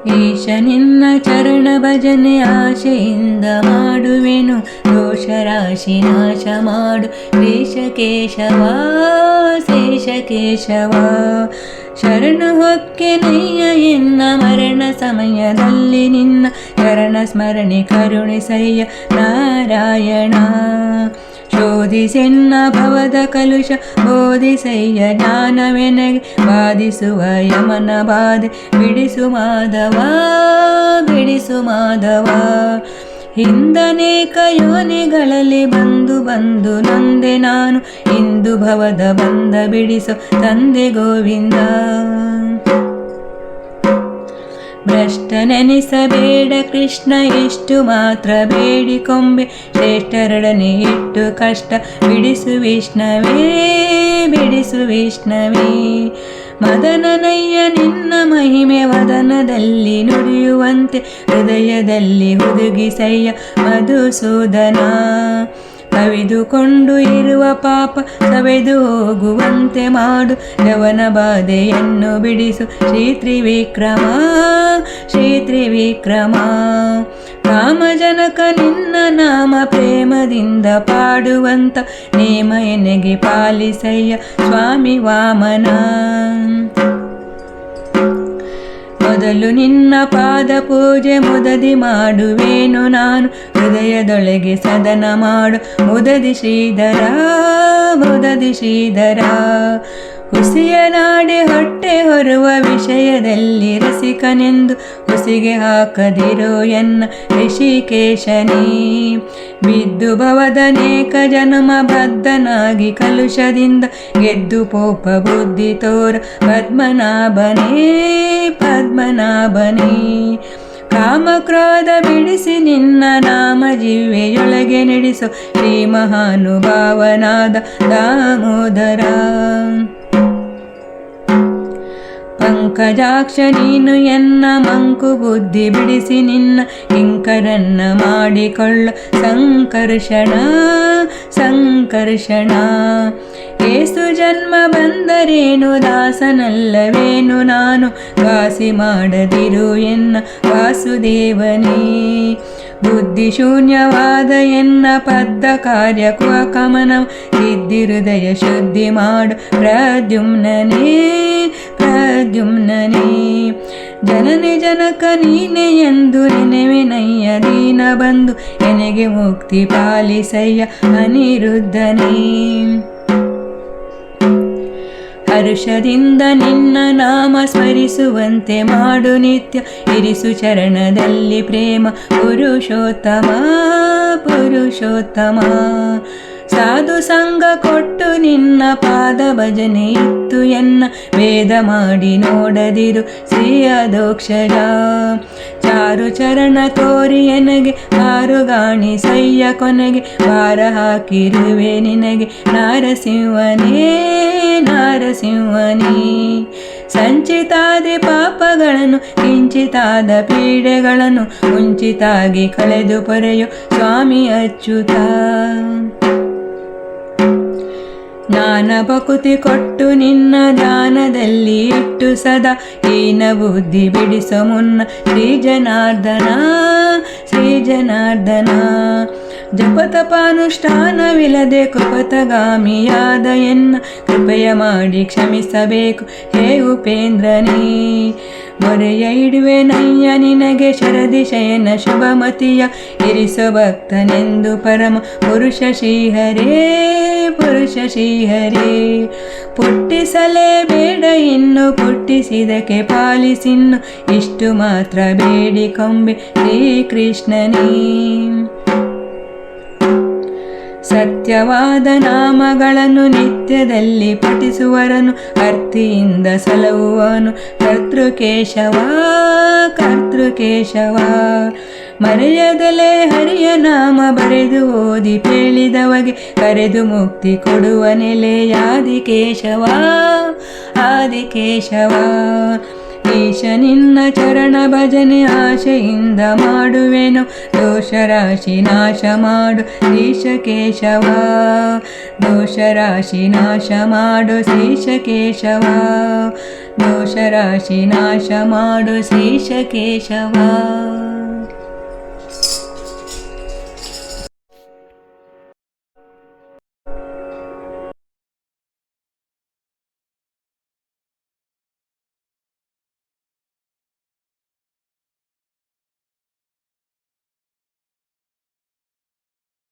ಈಶ ನಿನ್ನ ಚರಣ ಭಜನೆ ಆಶೆಯಿಂದ ಮಾಡುವೆನು, ದೋಷ ರಾಶಿ ನಾಶ ಮಾಡು ಶೇಷ ಕೇಶವ ಶೇಷ ಕೇಶವ. ಶರಣ ಹೊಕ್ಕೆನಯ್ಯ ಎನ್ನ ಮರಣ ಸಮಯದಲ್ಲಿ ನಿನ್ನ ಚರಣ ಸ್ಮರಣೆ ಕರುಣಿಸಯ್ಯ ನಾರಾಯಣ. ಶೋಧಿಸೆನ್ನ ಭವದ ಕಲುಷ ಬೋಧಿಸಯ್ಯ ಜ್ಞಾನವೆನಗೆ, ಬಾಧಿಸುವ ಯಮನ ಬಾಧೆ ಬಿಡಿಸು ಮಾಧವ ಬಿಡಿಸು ಮಾಧವ. ಹಿಂದನೇಕ ಯೋನಿಗಳಲ್ಲಿ ಬಂದು ಬಂದು ನೊಂದೆ ನಾನು, ಇಂದು ಭವದ ಬಂದ ಬಿಡಿಸು ತಂದೆ ಗೋವಿಂದ. ಭ್ರಷ್ಟ ನೆನೆಸಬೇಡ ಕೃಷ್ಣ ಇಷ್ಟು ಮಾತ್ರ ಬೇಡಿಕೊಂಬೆ, ಶ್ರೇಷ್ಠರೊಡನೆ ಇಟ್ಟು ಕಷ್ಟ ಬಿಡಿಸು ವಿಷ್ಣವೇ ಬಿಡಿಸು ವಿಷ್ಣವೇ. ಮದನನಯ್ಯ ನಿನ್ನ ಮಹಿಮೆ ವದನದಲ್ಲಿ ನುಡಿಯುವಂತೆ, ಹೃದಯದಲ್ಲಿ ಹುದುಗಿಸಯ್ಯ ಮಧುಸೂದನ. ಕವಿದುಕೊಂಡು ಇರುವ ಪಾಪ ಸವೆದು ಹೋಗುವಂತೆ ಮಾಡು, ಯವನ ಬಾಧೆಯನ್ನು ಬಿಡಿಸು ಶ್ರೀ ತ್ರಿವಿಕ್ರಮ ಶ್ರೀ ತ್ರಿವಿಕ್ರಮ. ಕಾಮಜನಕ ನಿನ್ನ ನಾಮ ಪ್ರೇಮದಿಂದ ಪಾಡುವಂತ, ನೇಮ ಎನಗೆ ಪಾಲಿಸಯ್ಯ ಸ್ವಾಮಿ ವಾಮನ. ಮೊದಲು ನಿನ್ನ ಪಾದ ಪೂಜೆ ಮುದದಿ ಮಾಡುವೇನು ನಾನು, ಹೃದಯದೊಳಗೆ ಸದನ ಮಾಡು ಮುದದಿ ಶ್ರೀಧರ ಮುದದಿ ಶ್ರೀಧರ. ಹುಸಿಯ ನಾಡೆ ಹೊಟ್ಟೆ ಹೊರುವ ವಿಷಯದಲ್ಲಿ ರಸಿಕನೆಂದು ಹುಸಿಗೆ ಹಾಕದಿರೋ ಎನ್ನ ಋಷಿಕೇಶನೇ. ಬಿದ್ದು ಭವದನೇಕ ಜನ್ಮ ಬದ್ಧನಾಗಿ ಕಲುಷದಿಂದ ಗೆದ್ದು ಪೋಪ ಬುದ್ಧಿ ತೋರ ಪದ್ಮನಾಭನೇ ಪದ್ಮನಾಭನೇ. ಕಾಮಕ್ರೋಧ ಬಿಡಿಸಿ ನಿನ್ನ ನಾಮ ಜೀವೆಯೊಳಗೆ ನಡೆಸು ಶ್ರೀ ಮಹಾನುಭಾವನಾದ ದಾಮೋದರ. ಪಂಕಜಾಕ್ಷ ನೀನು ಎನ್ನ ಮಂಕು ಬುದ್ಧಿ ಬಿಡಿಸಿ ನಿನ್ನ ಕಿಂಕರನ್ನ ಮಾಡಿಕೊಳ್ಳ ಸಂಕರ್ಷಣ ಸಂಕರ್ಷಣ. ಏಸು ಜನ್ಮ ಬಂದರೇನು ದಾಸನಲ್ಲವೇನು ನಾನು, ವಾಸಿ ಮಾಡದಿರು ಎನ್ನ ವಾಸುದೇವನೇ. ಬುದ್ಧಿ ಶೂನ್ಯವಾದ ಎನ್ನ ಪದ್ದ ಕಾರ್ಯ ಕಮನ, ಸಿದ್ಧಿ ಹೃದಯ ಶುದ್ಧಿ ಮಾಡು ಪ್ರದ್ಯುಮ್ನನೇ ಪ್ರದ್ಯುಮ್ನನೇ. ಜನನಿ ಜನಕ ನೀನೆ ಎಂದು ನೆನೆವೆನಯ್ಯ ದೀನ ಬಂದು, ಎನಗೆ ಮುಕ್ತಿ ಪಾಲಿಸಯ್ಯ ಅನಿರುದ್ಧನೇ. ಹರ್ಷದಿಂದ ನಿನ್ನ ನಾಮ ಸ್ಮರಿಸುವಂತೆ ಮಾಡು ನಿತ್ಯ, ಇರಿಸು ಚರಣದಲ್ಲಿ ಪ್ರೇಮ ಪುರುಷೋತ್ತಮ ಪುರುಷೋತ್ತಮ. ಸಾಧು ಸಂಗ ಕೊಟ್ಟು ನಿನ್ನ ಪಾದ ಭಜನೆ ಇತ್ತು ಎನ್ನ, ವೇದ ಮಾಡಿ ನೋಡದಿರು ಶ್ರೀಯದೋಕ್ಷರ. ಚಾರು ಚರಣ ತೋರಿ ಎನಗೆ ಆರುಗಾಣಿ ಸಯ್ಯ ಕೊನೆಗೆ, ಭಾರ ಹಾಕಿರುವೆ ನಿನಗೆ ನಾರಸಿಂಹನೇ ನಾರಸಿಂಹನೇ. ಸಂಚಿತಾದೆ ಪಾಪಗಳನ್ನು ಕಿಂಚಿತಾದ ಪೀಡೆಗಳನ್ನು, ಮುಂಚಿತಾಗಿ ಕಳೆದು ಪೊರೆಯು ಸ್ವಾಮಿ ಅಚ್ಯುತ. ಜ್ಞಾನ ಭಕುತಿ ಕೊಟ್ಟು ನಿನ್ನ ಧ್ಯಾನದಲ್ಲಿ ಇಟ್ಟು ಸದಾ, ಹೀನ ಬುದ್ಧಿ ಬಿಡಿಸೋ ಮುನ್ನ ಶ್ರೀ ಜನಾರ್ದನ ಶ್ರೀ ಜನಾರ್ದನ. ಜಪತಪಾನುಷ್ಠಾನವಿಲ್ಲದೆ ಕೃಪತಗಾಮಿಯಾದ ಎನ್ನ, ಕೃಪೆಯ ಮಾಡಿ ಕ್ಷಮಿಸಬೇಕು ಹೇ ಉಪೇಂದ್ರನೇ. ಮೊರೆಯ ಇಡುವೆ ನಯ್ಯ ನಿನಗೆ ಶರದಿ ಶಯನ ಶುಭಮತಿಯ, ಇರಿಸೋ ಭಕ್ತನೆಂದು ಪರಮ ಪುರುಷ ಶ್ರೀಹರೇ ಪುರುಷ ಶ್ರೀಹರೇ. ಪುಟ್ಟಿಸಲೇ ಬೇಡ ಇನ್ನು ಪುಟ್ಟಿಸಿದಕ್ಕೆ ಪಾಲಿಸಿನ್ನು, ಇಷ್ಟು ಮಾತ್ರ ಬೇಡಿಕೊಂಬೆ ಶ್ರೀಕೃಷ್ಣನೇ. ಸತ್ಯವಾದ ನಾಮಗಳನ್ನು ನಿತ್ಯದಲ್ಲಿ ಪಠಿಸುವರನು, ಅರ್ಥಿಯಿಂದ ಸಲಹುವನು ಕರ್ತೃಕೇಶವ ಕರ್ತೃಕೇಶವ. ಮರೆಯದಲೇ ಹರಿಯ ನಾಮ ಬರೆದು ಓದಿ ಪೇಳಿದವಗೆ, ಕರೆದು ಮುಕ್ತಿ ಕೊಡುವ ನೆಲೆಯಾದಿಕೇಶವ ಆದಿಕೇಶವ. ಈಶ ನಿನ್ನ ಚರಣ ಭಜನೆ ಆಶೆಯಿಂದ ಮಾಡುವೆನು, ದೋಷ ರಾಶಿ ನಾಶ ಮಾಡು ಶ್ರೀಶ ಕೇಶವ. ದೋಷ ರಾಶಿ ನಾಶ ಮಾಡು ಶ್ರೀಶ ಕೇಶವ. ದೋಷ ದೋಷ ರಾಶಿ ನಾಶ ಮಾಡು ಶೇಷ ಕೇಶವ.